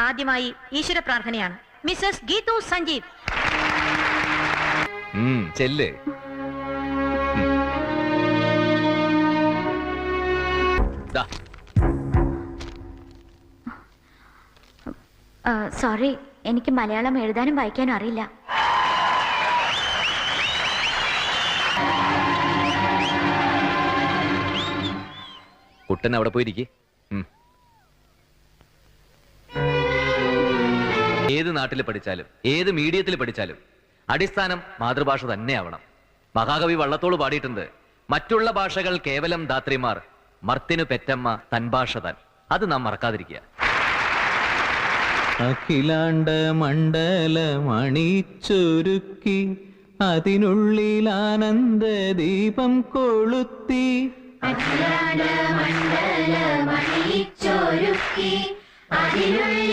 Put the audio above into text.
ആദ്യമായി ഈശ്വര പ്രാർത്ഥനയാണ്. മിസ്സസ് ഗീതു സഞ്ജീവ്. ചെല്ല്. സോറി, എനിക്ക് മലയാളം എഴുതാനും വായിക്കാനും അറിയില്ല. കുട്ടൻ അവിടെ പോയിരിക്കെ. ഏത് നാട്ടിൽ പഠിച്ചാലും ഏത് മീഡിയത്തിൽ പഠിച്ചാലും അടിസ്ഥാനം മാതൃഭാഷ തന്നെയാവണം. മഹാകവി വള്ളത്തോൾ പാടിയിട്ടുണ്ട്, മറ്റുള്ള ഭാഷകൾ കേവലം ധാത്രിമാർ, മർത്തിനു പെറ്റമ്മ തൻ ഭാഷ താൻ. അത് നാം മറക്കാതിരിക്കുക. അഖിലാണ്ട മണ്ഡലമണിച്ചൊരുക്കി അതിനുള്ളിൽ ആനന്ദ ദീപം കൊളുത്തി.